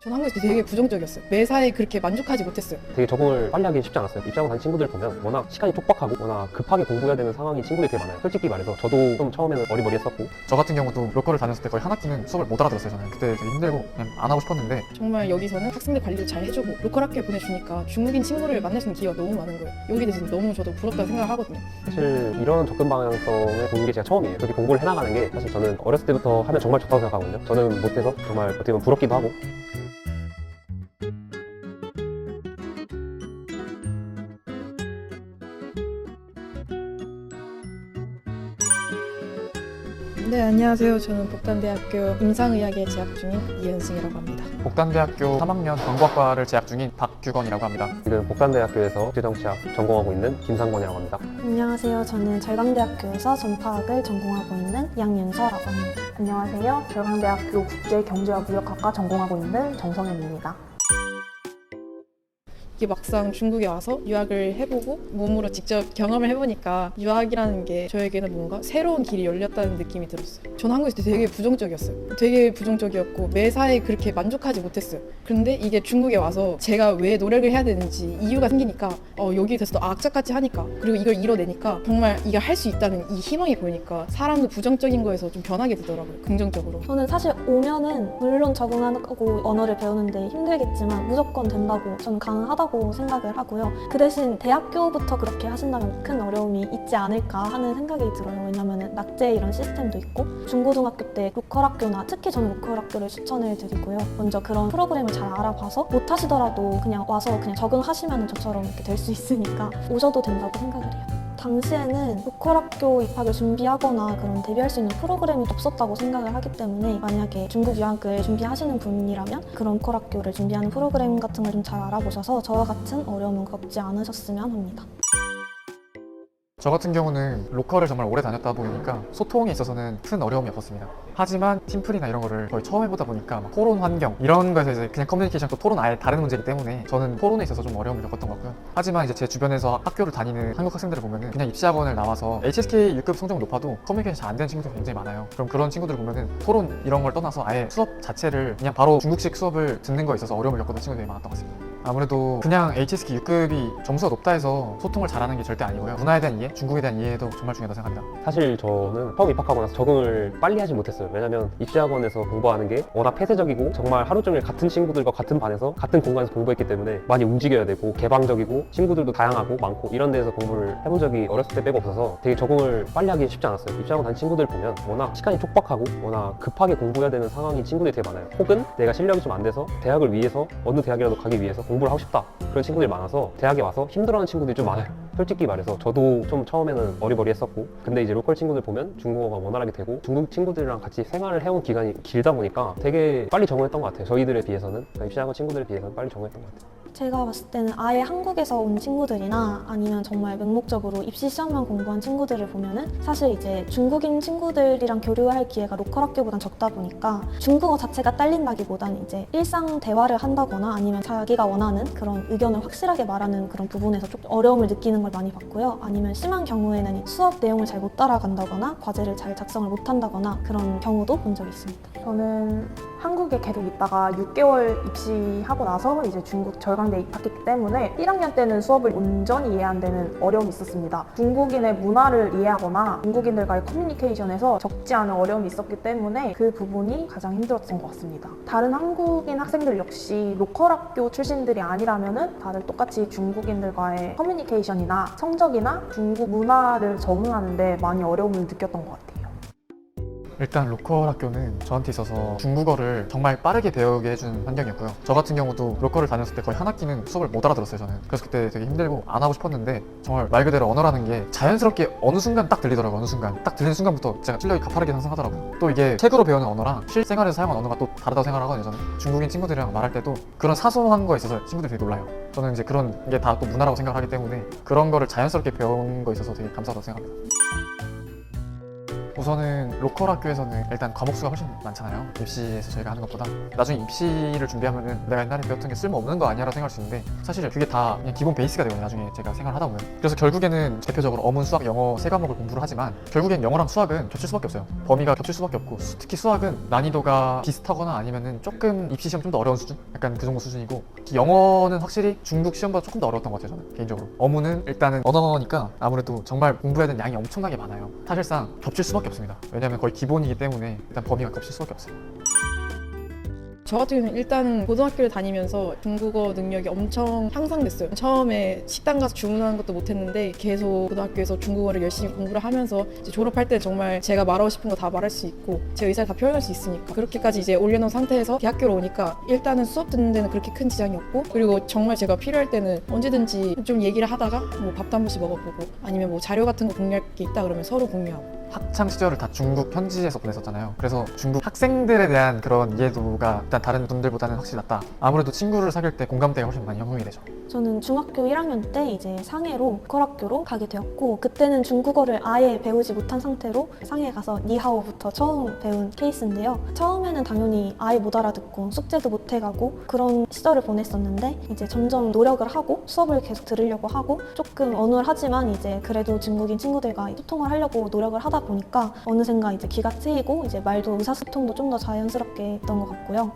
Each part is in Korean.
전 한국에서 되게 부정적이었어요. 매사에 그렇게 만족하지 못했어요. 되게 적응을 빨리 하기 쉽지 않았어요. 입시학원 다닌 친구들 보면 워낙 시간이 촉박하고 워낙 급하게 공부해야 되는 상황인 친구들이 되게 많아요. 솔직히 말해서 저도 좀 처음에는 어리버리했었고, 저 같은 경우도 로컬을 다녔을 때 거의 한 학기는 수업을 못 알아들었어요. 저는 그때 되게 힘들고 그냥 안 하고 싶었는데, 정말 여기서는 학생들 관리도 잘 해주고 로컬 학교에 보내주니까 중국인 친구를 만날 수 있는 기회가 너무 많은 거예요. 여기 대해서 너무 저도 부럽다고 생각을 하거든요. 사실 이런 접근 방향성을 보는 게 제가 처음이에요. 그렇게 공부를 해나가는 게 사실 저는 어렸을 때부터 하면 정말 좋다고 생각하거든요. 저는 못해서 정말 어떻게 보면 부럽기도 하고. 네, 안녕하세요. 저는 복단대학교 임상의학에 재학 중인 이은승이라고 합니다. 복단대학교 3학년 광고학과를 재학 중인 박규건이라고 합니다. 지금 복단대학교에서 국제정치학 전공하고 있는 김상권이라고 합니다. 안녕하세요. 저는 절강대학교에서 전파학을 전공하고 있는 양윤서라고 합니다. 안녕하세요. 절강대학교 국제경제학무역학과 전공하고 있는 정성현입니다. 이게 막상 중국에 와서 유학을 해보고 몸으로 직접 경험을 해보니까 유학이라는 게 저에게는 뭔가 새로운 길이 열렸다는 느낌이 들었어요. 저는 한국에서 되게 부정적이었어요. 되게 부정적이었고 매사에 그렇게 만족하지 못했어요. 그런데 이게 중국에 와서 제가 왜 노력을 해야 되는지 이유가 생기니까 여기에 대해서 또 악착같이 하니까, 그리고 이걸 이뤄내니까 정말 이게 할 수 있다는 이 희망이 보이니까 사람도 부정적인 거에서 좀 변하게 되더라고요. 긍정적으로. 저는 사실 오면은 물론 적응하고 언어를 배우는데 힘들겠지만 무조건 된다고, 저는 가능하다고 생각을 하고요. 그 대신 대학교부터 그렇게 하신다면 큰 어려움이 있지 않을까 하는 생각이 들어요. 왜냐면 낙제 이런 시스템도 있고, 중고등학교 때 로컬 학교나 특히 저는 로컬 학교를 추천을 드리고요. 먼저 그런 프로그램을 잘 알아봐서 못 하시더라도 그냥 와서 그냥 적응하시면 저처럼 이렇게 될 수 있으니까 오셔도 된다고 생각을 해요. 당시에는 로컬 학교 입학을 준비하거나 그런 대비할 수 있는 프로그램이 없었다고 생각을 하기 때문에, 만약에 중국 유학을 준비하시는 분이라면 그런 로컬 학교를 준비하는 프로그램 같은 걸 좀 잘 알아보셔서 저와 같은 어려움은 겪지 않으셨으면 합니다. 저 같은 경우는 로컬을 정말 오래 다녔다 보니까 소통에 있어서는 큰 어려움이 없었습니다. 하지만 팀플이나 이런 거를 거의 처음 해보다 보니까 막 토론 환경 이런 거에서 이제 그냥 커뮤니케이션, 또 토론 아예 다른 문제이기 때문에 저는 토론에 있어서 좀 어려움을 겪었던 것 같고요. 하지만 이제 제 주변에서 학교를 다니는 한국 학생들을 보면은 그냥 입시학원을 나와서 HSK 6급 성적은 높아도 커뮤니케이션 잘 안 되는 친구들이 굉장히 많아요. 그럼 그런 친구들을 보면은 토론 이런 걸 떠나서 아예 수업 자체를 그냥 바로 중국식 수업을 듣는 거에 있어서 어려움을 겪었던 친구들이 많았던 것 같습니다. 아무래도 그냥 HSK 6급이 점수가 높다 해서 소통을 잘하는 게 절대 아니고요. 문화에 대한 이해, 중국에 대한 이해도 정말 중요하다고 생각합니다. 사실 저는 처음 입학하고 나서 적응을 빨리 하지 못했어요. 왜냐면 입시학원에서 공부하는 게 워낙 폐쇄적이고 정말 하루 종일 같은 친구들과 같은 반에서 같은 공간에서 공부했기 때문에 많이 움직여야 되고 개방적이고 친구들도 다양하고 많고 이런 데서 공부를 해본 적이 어렸을 때 빼고 없어서 되게 적응을 빨리 하기 쉽지 않았어요. 입시학원 다닌 친구들 보면 워낙 시간이 촉박하고 워낙 급하게 공부해야 되는 상황인 친구들이 되게 많아요. 혹은 내가 실력이 좀 안 돼서 대학을 위해서 어느 대학이라도 가기 위해서 공부를 하고 싶다, 그런 친구들이 많아서 대학에 와서 힘들어하는 친구들이 좀 많아요. 솔직히 말해서 저도 좀 처음에는 어리버리했었고, 근데 이제 로컬 친구들 보면 중국어가 원활하게 되고 중국 친구들이랑 같이 생활을 해온 기간이 길다 보니까 되게 빨리 적응했던 것 같아요. 저희들에 비해서는, 입시학원 친구들에 비해서는 빨리 적응했던 것 같아요. 제가 봤을 때는 아예 한국에서 온 친구들이나 아니면 정말 맹목적으로 입시 시험만 공부한 친구들을 보면은 사실 이제 중국인 친구들이랑 교류할 기회가 로컬 학교보단 적다 보니까 중국어 자체가 딸린다기보다는 이제 일상 대화를 한다거나 아니면 자기가 원하는 그런 의견을 확실하게 말하는 그런 부분에서 좀 어려움을 느끼는 걸 많이 봤고요. 아니면 심한 경우에는 수업 내용을 잘 못 따라간다거나 과제를 잘 작성을 못 한다거나 그런 경우도 본 적이 있습니다. 저는 한국에 계속 있다가 6개월 입시하고 나서 이제 중국 절강대에 입학했기 때문에 1학년 때는 수업을 온전히 이해 안 되는 어려움이 있었습니다. 중국인의 문화를 이해하거나 중국인들과의 커뮤니케이션에서 적지 않은 어려움이 있었기 때문에 그 부분이 가장 힘들었던 것 같습니다. 다른 한국인 학생들 역시 로컬 학교 출신들이 아니라면은 다들 똑같이 중국인들과의 커뮤니케이션이나 성적이나 중국 문화를 적응하는데 많이 어려움을 느꼈던 것 같아요. 일단 로컬 학교는 저한테 있어서 중국어를 정말 빠르게 배우게 해준 환경이었고요. 저 같은 경우도 로컬을 다녔을 때 거의 한 학기는 수업을 못 알아들었어요. 저는 그래서 그때 되게 힘들고 안 하고 싶었는데, 정말 말 그대로 언어라는 게 자연스럽게 어느 순간 딱 들리더라고요. 어느 순간 딱 들리는 순간부터 제가 실력이 가파르게 상승하더라고요. 또 이게 책으로 배우는 언어랑 실생활에서 사용하는 언어가 또 다르다고 생각하거든요. 저는 중국인 친구들이랑 말할 때도 그런 사소한 거에 있어서 친구들이 되게 놀라요. 저는 이제 그런 게 다 또 문화라고 생각하기 때문에 그런 거를 자연스럽게 배운 거에 있어서 되게 감사하다고 생각합니다. 우선은 로컬 학교에서는 일단 과목 수가 훨씬 많잖아요. 입시에서 저희가 하는 것보다. 나중에 입시를 준비하면은 내가 옛날에 배웠던 게 쓸모없는 거 아니야라고 생각할 수 있는데 사실 그게 다 그냥 기본 베이스가 되거든요. 나중에 제가 생활을 하다 보면. 그래서 결국에는 대표적으로 어문, 수학, 영어 세 과목을 공부를 하지만 결국엔 영어랑 수학은 겹칠 수밖에 없어요. 범위가 겹칠 수밖에 없고 특히 수학은 난이도가 비슷하거나 아니면은 조금 입시 시험 좀 더 어려운 수준? 약간 그 정도 수준이고 특히 영어는 확실히 중국 시험보다 조금 더 어려웠던 것 같아요. 저는 개인적으로. 어문은 일단은 언어니까 아무래도 정말 공부해야 되는 양이 엄청나게 많아요. 사실상 겹칠 수밖에 없습니다. 왜냐하면 거의 기본이기 때문에 일단 범위가 겹칠 수밖에 없어요. 저 같은 경우는 일단 고등학교를 다니면서 중국어 능력이 엄청 향상됐어요. 처음에 식당 가서 주문하는 것도 못했는데 계속 고등학교에서 중국어를 열심히 공부를 하면서 이제 졸업할 때 정말 제가 말하고 싶은 거 다 말할 수 있고 제 의사를 다 표현할 수 있으니까 그렇게까지 이제 올려놓은 상태에서 대학교로 오니까 일단은 수업 듣는 데는 그렇게 큰 지장이 없고 그리고 정말 제가 필요할 때는 언제든지 좀 얘기를 하다가 뭐 밥도 한 번씩 먹어보고 아니면 뭐 자료 같은 거 공유할 게 있다 그러면 서로 공유하고 학창 시절을 다 중국 현지에서 보냈었잖아요. 그래서 중국 학생들에 대한 그런 이해도가 일단 다른 분들보다는 확실히 낫다. 아무래도 친구를 사귈 때 공감대가 훨씬 많이 형성이 되죠. 저는 중학교 1학년 때 이제 상해로 로컬 학교로 가게 되었고 그때는 중국어를 아예 배우지 못한 상태로 상해에 가서 니하오부터 처음 배운 케이스인데요. 처음에는 당연히 아예 못 알아듣고 숙제도 못 해가고 그런 시절을 보냈었는데 이제 점점 노력을 하고 수업을 계속 들으려고 하고 조금 어눌하지만 이제 그래도 중국인 친구들과 소통을 하려고 노력을 하다 보니까 어느샌가 이제 기가 트이고 이제 말도 의사소통도 좀 더 자연스럽게 했던 것 같고요.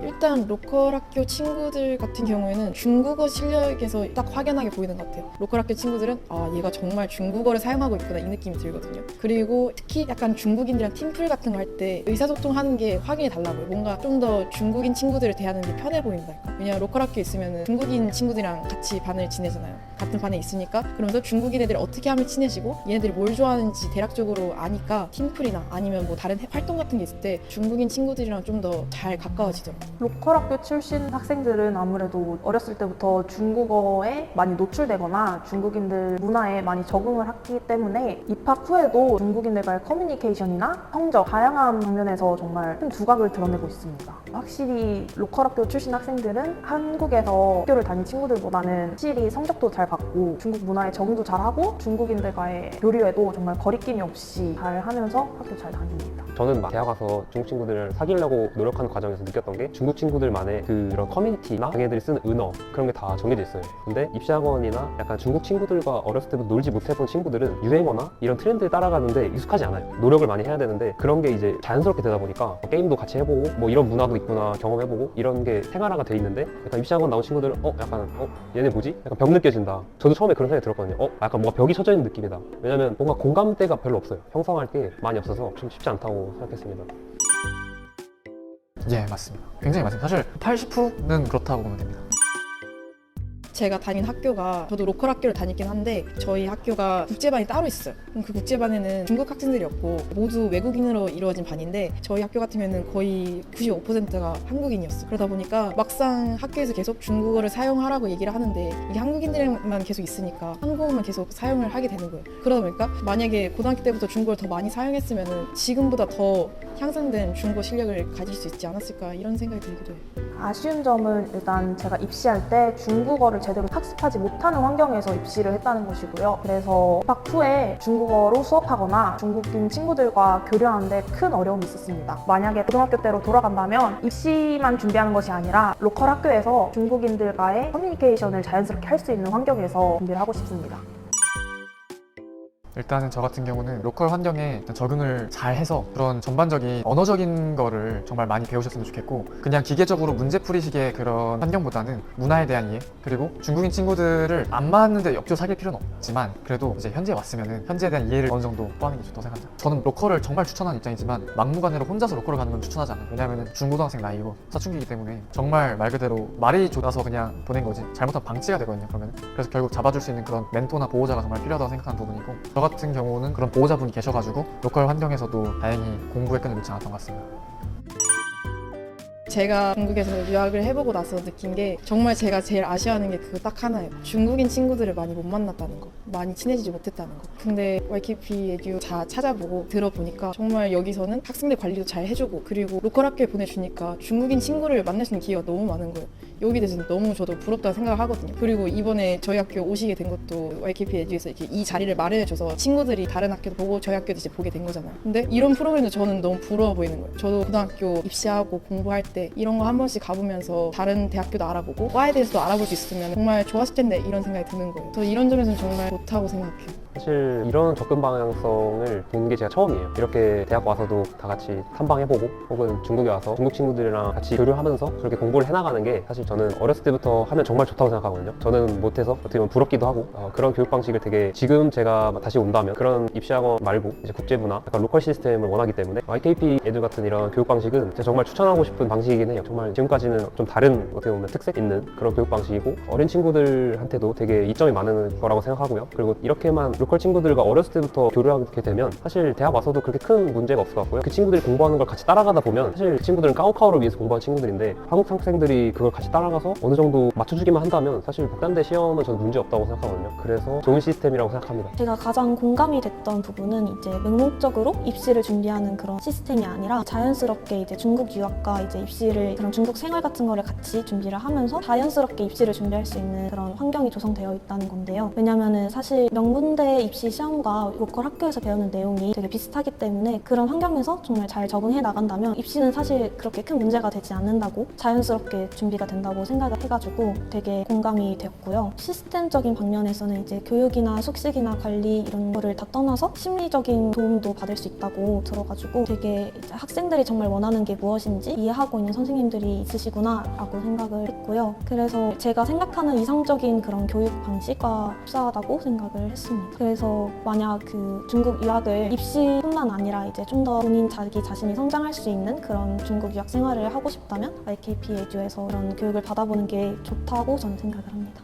일단 로컬 학교 친구들 같은 경우에는 중국어 실력에서 딱 확연하게 보이는 것 같아요. 로컬 학교 친구들은 아 얘가 정말 중국어를 사용하고 있구나 이 느낌이 들거든요. 그리고 특히 약간 중국인들이랑 팀플 같은 거 할 때 의사소통하는 게 확연히 달라 보여요. 뭔가 좀 더 중국인 친구들을 대하는 게 편해 보인달까. 왜냐면 로컬 학교에 있으면 중국인 친구들이랑 같이 반을 지내잖아요. 같은 반에 있으니까 그러면서 중국인 애들이 어떻게 하면 친해지고 얘네들이 뭘 좋아하는지 대략적으로 아니까 팀플이나 아니면 뭐 다른 활동 같은 게 있을 때 중국인 친구들이랑 좀 더 잘 가까워지더라고요. 로컬 학교 출신 학생들은 아무래도 어렸을 때부터 중국어에 많이 노출되거나 중국인들 문화에 많이 적응을 했기 때문에 입학 후에도 중국인들과의 커뮤니케이션이나 성적, 다양한 방면에서 정말 큰 두각을 드러내고 있습니다. 확실히 로컬 학교 출신 학생들은 한국에서 학교를 다닌 친구들보다는 확실히 성적도 잘 받고 중국 문화에 적응도 잘하고 중국인들과의 교류에도 정말 거리낌이 없이 잘 하면서 학교 잘 다닙니다. 저는 막 대학 와서 중국 친구들을 사귀려고 노력하는 과정에서 느꼈던 게 중국 친구들만의 그런 커뮤니티나 자기네들이 쓰는 은어 그런 게 다 정해져 있어요. 근데 입시학원이나 약간 중국 친구들과 어렸을 때부터 놀지 못해본 친구들은 유행어나 이런 트렌드에 따라가는데 익숙하지 않아요. 노력을 많이 해야 되는데 그런 게 이제 자연스럽게 되다 보니까 게임도 같이 해보고 뭐 이런 문화도 있구나 경험해보고 이런 게 생활화가 돼 있는데 약간 입시학원 나온 친구들은 약간 얘네 뭐지? 약간 벽 느껴진다. 저도 처음에 그런 생각이 들었거든요. 약간 뭔가 벽이 쳐져 있는 느낌이다. 왜냐면 뭔가 공감대가 별로 없어요. 형성할 게 많이 없어서 좀 쉽지 않다고 생각했습니다. 예, 맞습니다. 굉장히 맞습니다. 사실 80%는 그렇다고 보면 됩니다. 제가 다닌 학교가 저도 로컬 학교를 다니긴 한데 저희 학교가 국제반이 따로 있어요. 그럼 그 국제반에는 중국 학생들이었고 모두 외국인으로 이루어진 반인데 저희 학교 같은 경우에는 거의 95%가 한국인이었어요. 그러다 보니까 막상 학교에서 계속 중국어를 사용하라고 얘기를 하는데 이게 한국인들만 계속 있으니까 한국어만 계속 사용을 하게 되는 거예요. 그러다 보니까 만약에 고등학교 때부터 중국어를 더 많이 사용했으면 지금보다 더 향상된 중국어 실력을 가질 수 있지 않았을까 이런 생각이 들기도 해요. 아쉬운 점은 일단 제가 입시할 때 중국어를 제대로 학습하지 못하는 환경에서 입시를 했다는 것이고요. 그래서 입학 후에 중국어로 수업하거나 중국인 친구들과 교류하는데 큰 어려움이 있었습니다. 만약에 고등학교 때로 돌아간다면 입시만 준비하는 것이 아니라 로컬 학교에서 중국인들과의 커뮤니케이션을 자연스럽게 할 수 있는 환경에서 준비를 하고 싶습니다. 일단은 저 같은 경우는 로컬 환경에 일단 적응을 잘 해서 그런 전반적인 언어적인 거를 정말 많이 배우셨으면 좋겠고 그냥 기계적으로 문제 풀이식의 그런 환경보다는 문화에 대한 이해 그리고 중국인 친구들을 안 맞는데 역으로 사귈 필요는 없지만 그래도 이제 현지에 왔으면은 현지에 대한 이해를 어느 정도 포함하는 게 좋다고 생각합니다. 저는 로컬을 정말 추천하는 입장이지만 막무가내로 혼자서 로컬을 가는 건 추천하지 않아요. 왜냐하면 중고등학생 나이고 사춘기이기 때문에 정말 말 그대로 말이 좋아서 그냥 보낸 거지 잘못하면 방치가 되거든요. 그러면 그래서 결국 잡아줄 수 있는 그런 멘토나 보호자가 정말 필요하다고 생각하는 부분이고 저 같은 경우는 그런 보호자분이 계셔가지고 로컬 환경에서도 다행히 공부에 끈을 놓지 않았던 것 같습니다. 제가 중국에서 유학을 해보고 나서 느낀 게 정말 제가 제일 아쉬워하는 게 그거 딱 하나예요. 중국인 친구들을 많이 못 만났다는 거, 많이 친해지지 못했다는 거. 근데 YKP 에듀 다 찾아보고 들어보니까 정말 여기서는 학생들 관리도 잘 해주고 그리고 로컬 학교에 보내주니까 중국인 친구를 만날 수 있는 기회가 너무 많은 거예요. 여기 대해서 너무 저도 부럽다고 생각을 하거든요. 그리고 이번에 저희 학교 오시게 된 것도 YKP 에듀에서 이렇게 이 자리를 마련해줘서 친구들이 다른 학교도 보고 저희 학교도 이제 보게 된 거잖아요. 근데 이런 프로그램도 저는 너무 부러워 보이는 거예요. 저도 고등학교 입시하고 공부할 때 이런 거 한 번씩 가보면서 다른 대학교도 알아보고 과에 대해서도 알아볼 수 있으면 정말 좋았을 텐데 이런 생각이 드는 거예요. 저 이런 점에서는 정말 좋다고 생각해요. 사실 이런 접근 방향성을 본 게 제가 처음이에요. 이렇게 대학 와서도 다 같이 탐방해보고 혹은 중국에 와서 중국 친구들이랑 같이 교류하면서 그렇게 공부를 해나가는 게 사실 저는 어렸을 때부터 하면 정말 좋다고 생각하거든요. 저는 못해서 어떻게 보면 부럽기도 하고 그런 교육 방식을 되게 지금 제가 다시 온다면 그런 입시학원 말고 이제 국제문화, 약간 로컬 시스템을 원하기 때문에 YKP 에듀 같은 이런 교육 방식은 제가 정말 추천하고 싶은 방식이긴 해요. 정말 지금까지는 좀 다른 어떻게 보면 특색 있는 그런 교육 방식이고 어린 친구들한테도 되게 이점이 많은 거라고 생각하고요. 그리고 이렇게만 로컬 친구들과 어렸을 때부터 교류하게 되면 사실 대학 와서도 그렇게 큰 문제가 없을 것 같고요. 그 친구들이 공부하는 걸 같이 따라가다 보면 사실 그 친구들은 까오카오를 위해서 공부한 친구들인데 한국 학생들이 그걸 같이 따라가서 어느 정도 맞춰주기만 한다면 사실 복단대 시험은 저는 문제 없다고 생각하거든요. 그래서 좋은 시스템이라고 생각합니다. 제가 가장 공감이 됐던 부분은 이제 맹목적으로 입시를 준비하는 그런 시스템이 아니라 자연스럽게 이제 중국 유학과 이제 입시를 그런 중국 생활 같은 거를 같이 준비를 하면서 자연스럽게 입시를 준비할 수 있는 그런 환경이 조성되어 있다는 건데요. 왜냐면은 사실 명문대 입시 시험과 로컬 학교에서 배우는 내용이 되게 비슷하기 때문에 그런 환경에서 정말 잘 적응해 나간다면 입시는 사실 그렇게 큰 문제가 되지 않는다고 자연스럽게 준비가 된다고 생각을 해가지고 되게 공감이 되었고요. 시스템적인 방면에서는 이제 교육이나 숙식이나 관리 이런 거를 다 떠나서 심리적인 도움도 받을 수 있다고 들어가지고 되게 이제 학생들이 정말 원하는 게 무엇인지 이해하고 있는 선생님들이 있으시구나 라고 생각을 했고요. 그래서 제가 생각하는 이상적인 그런 교육 방식과 흡사하다고 생각을 했습니다. 그래서 만약 그 중국 유학을 입시뿐만 아니라 이제 좀 더 본인 자기 자신이 성장할 수 있는 그런 중국 유학 생활을 하고 싶다면 YKP 에듀에서 그런 교육을 받아보는 게 좋다고 저는 생각을 합니다.